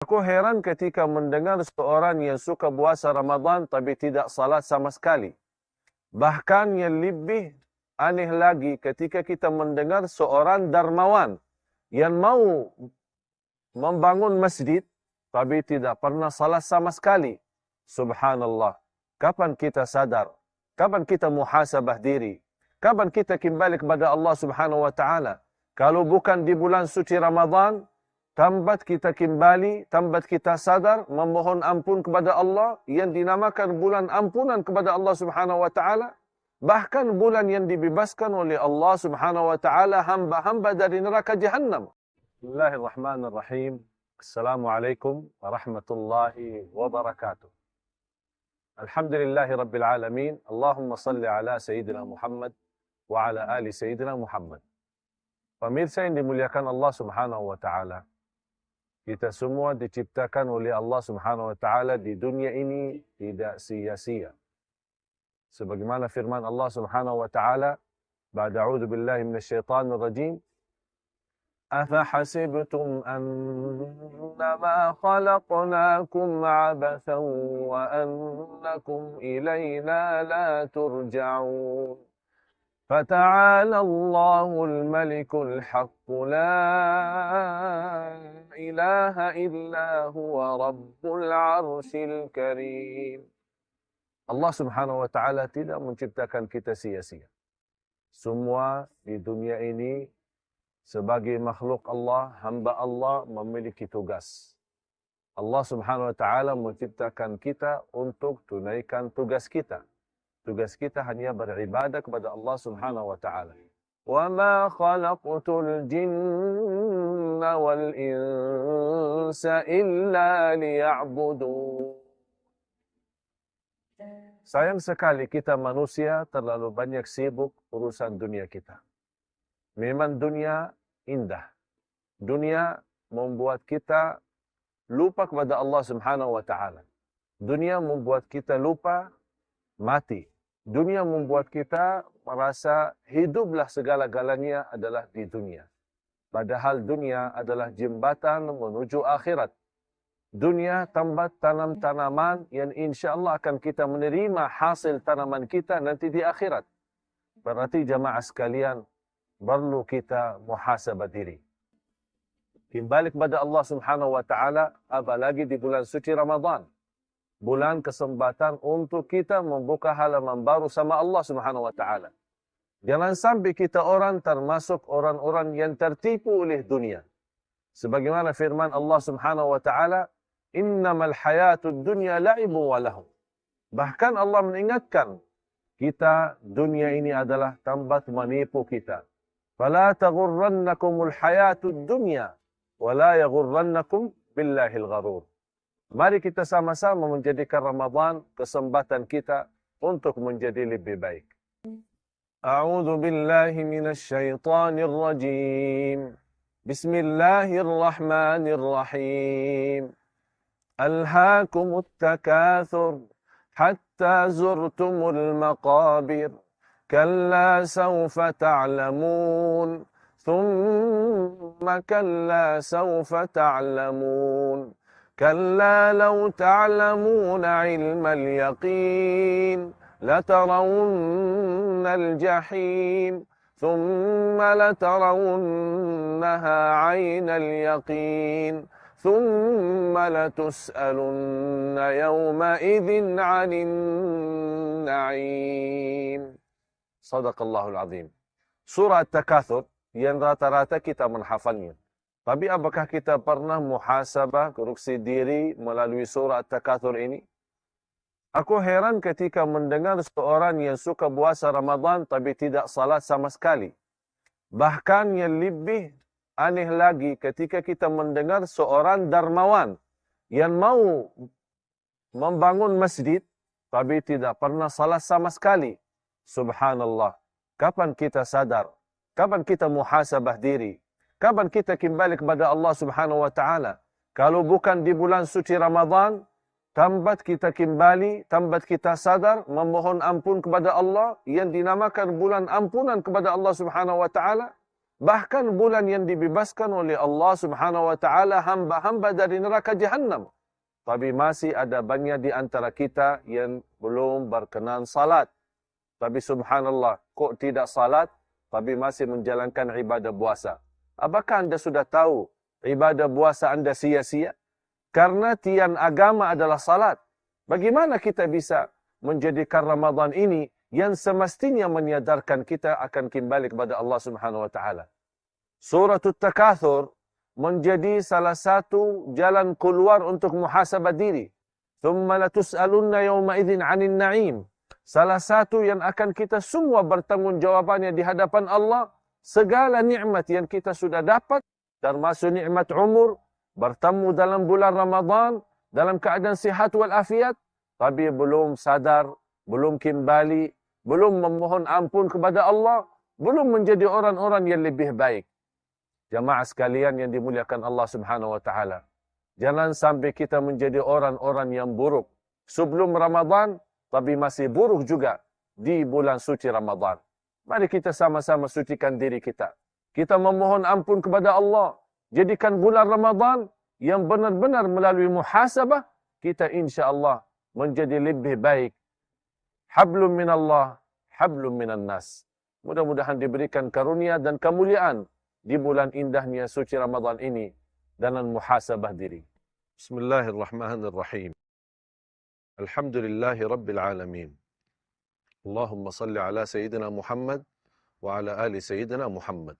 Aku heran ketika mendengar seorang yang suka puasa Ramadan tapi tidak salat sama sekali. Bahkan yang lebih aneh lagi ketika kita mendengar seorang dermawan yang mau membangun masjid tapi tidak pernah salat sama sekali. Subhanallah. Kapan kita sadar? Kapan kita muhasabah diri? Kapan kita kembali kepada Allah Subhanahu wa taala? Kalau bukan di bulan suci Ramadan, tambat kita kembali, tambat kita sadar memohon ampun kepada Allah yang dinamakan bulan ampunan kepada Allah Subhanahu wa taala, bahkan bulan yang dibebaskan oleh Allah Subhanahu wa taala hamba-hamba dari neraka Jahannam. Bismillahirrahmanirrahim. Assalamualaikum warahmatullahi wabarakatuh. Alhamdulillahi rabbil alamin. Allahumma salli ala Sayyidina Muhammad wa ala ali Sayyidina Muhammad. Pemirsa yang dimuliakan Allah Subhanahu wa taala, kita semua diciptakan oleh Allah Subhanahu wa taala di dunia ini tidak sia-sia. Sebagaimana firman Allah Subhanahu wa taala, ba'da a'udzu billahi minasyaitonir rajim, أَفَحَسِبْتُمْ أَنَّمَا خَلَقْنَاكُمْ عَبَثًا وَأَنَّكُمْ إِلَيْنَا لَا تُرْجَعُونَ فَتَعَالَى اللَّهُ الْمَلِكُ الْحَقُّ لَا إِلَهَ إِلَّا هُوَ رَبُّ الْعَرْشِ الْكَرِيمِ. Allah Subhanahu wa taala tidak menciptakan kita sia-sia. Semua di dunia ini sebagai makhluk Allah, hamba Allah memiliki tugas. Allah Subhanahu wa taala menciptakan kita untuk tunaikan tugas kita. Tugas kita hanya beribadah kepada Allah Subhanahu wa taala. Wa ma khalaqtul jinna wal insa illa liya'budun. Sayang sekali kita manusia terlalu banyak sibuk urusan dunia kita. Memang dunia indah. Dunia membuat kita lupa kepada Allah Subhanahu wa taala. Dunia membuat kita lupa mati. Dunia membuat kita merasa hiduplah segala-galanya adalah di dunia. Padahal dunia adalah jembatan menuju akhirat. Dunia tempat tanam tanaman yang insya-Allah akan kita menerima hasil tanaman kita nanti di akhirat. Berarti jamaah sekalian, perlu kita muhasabah diri. Kembali kepada Allah Subhanahu wa taala, apalagi di bulan suci Ramadan. Bulan kesempatan untuk kita membuka halaman baru sama Allah Subhanahu wa taala. Jangan sampai kita orang termasuk orang-orang yang tertipu oleh dunia. Sebagaimana firman Allah Subhanahu wa taala, "Innamal hayatud dunya la'ibun wa lahu." Bahkan Allah mengingatkan kita, dunia ini adalah tempat menipu kita. فَلَا تَغُرَّنَّكُمُ الْحَيَاةُ الدُّنْيَا وَلَا يَغُرَّنَّكُمْ بِاللَّهِ الْغَرُورِ. Mari kita sama-sama menjadikan Ramadan kesempatan kita untuk menjadi lebih baik. A'udzu billahi minasy syaithanir rajim. Bismillahirrahmanirrahim. Alhaakumut takatsur hatta zurtumul maqabir. كلا سوف تعلمون ثم كلا سوف تعلمون كلا لو تعلمون علم اليقين لترون الجحيم ثم لترونها عين اليقين ثم لتسألن يومئذ عن النعيم. Sadaqallahul azim. Surah At-Takatsur yang rata-rata kita menghafalnya. Tapi apakah kita pernah muhasabah, koreksi diri melalui surah At-Takatsur ini? Aku heran ketika mendengar seorang yang suka puasa Ramadan tapi tidak salat sama sekali. Bahkan yang lebih aneh lagi ketika kita mendengar seorang dermawan yang mau membangun masjid tapi tidak pernah salat sama sekali. Subhanallah. Kapan kita sadar? Kapan kita muhasabah diri? Kapan kita kembali kepada Allah Subhanahu wa taala? Kalau bukan di bulan suci Ramadan, tambat kita kembali, tambat kita sadar memohon ampun kepada Allah yang dinamakan bulan ampunan kepada Allah Subhanahu wa taala, Bahkan bulan yang dibebaskan oleh Allah Subhanahu wa taala hamba-hamba dari neraka Jahannam. Tapi masih ada banyak di antara kita yang belum berkenan salat. Tapi subhanallah, kok tidak salat tapi masih menjalankan ibadah puasa? Apakah Anda sudah tahu ibadah puasa Anda sia-sia? Karena tiang agama adalah salat. Bagaimana kita bisa menjadikan Ramadan ini yang semestinya menyadarkan kita akan kembali kepada Allah Subhanahu wa taala? Surah At-Takatsur menjadi salah satu jalan keluar untuk muhasabah diri. Thumma latus'alunna yawma idzin 'anil na'im. Salah satu yang akan kita semua bertanggungjawabannya di hadapan Allah, segala nikmat yang kita sudah dapat, termasuk nikmat umur, bertemu dalam bulan Ramadan dalam keadaan sihat wal afiat, tapi belum sadar, belum kembali, belum memohon ampun kepada Allah, belum menjadi orang-orang yang lebih baik. Jamaah sekalian yang dimuliakan Allah Subhanahu wa taala, jangan sampai kita menjadi orang-orang yang buruk sebelum Ramadan, tapi masih buruk juga di bulan suci Ramadan. Mari kita sama-sama sucikan diri kita. Kita memohon ampun kepada Allah. Jadikan bulan Ramadan yang benar-benar melalui muhasabah, kita insya-Allah menjadi lebih baik. Hablum minallah, hablum minan nas. Mudah-mudahan diberikan karunia dan kemuliaan di bulan indahnya suci Ramadan ini dalam muhasabah diri. Bismillahirrahmanirrahim. Alhamdulillahi Rabbil Alamin. Allahumma salli ala Sayyidina Muhammad wa ala ali Sayyidina Muhammad.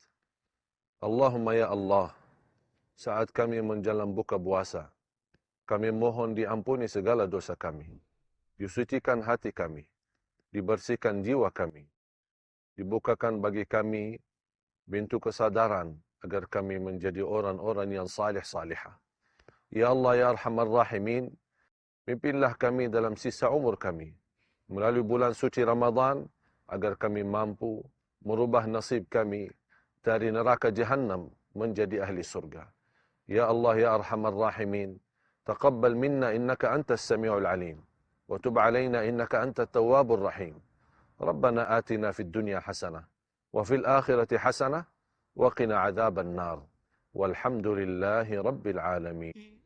Allahumma ya Allah, saat kami menjalan buka puasa, kami mohon diampuni segala dosa kami, disucikan hati kami, dibersihkan jiwa kami, dibukakan bagi kami pintu kesadaran agar kami menjadi orang-orang yang salih-salihah. Ya Allah ya Arhamar Rahimin, pimpinlah kami dalam sisa umur kami melalui bulan suci Ramadan agar kami mampu merubah nasib kami dari neraka Jahannam menjadi ahli surga. Ya Allah ya Arhamar Rahimin, taqabbal minna innaka antas sami'ul alim wa tub alaina innaka antat tawwabur rahim. Rabbana atina fid dunya hasanah wa fil akhirati hasanah wa qina adzaban nar. Walhamdulillahi rabbil alamin.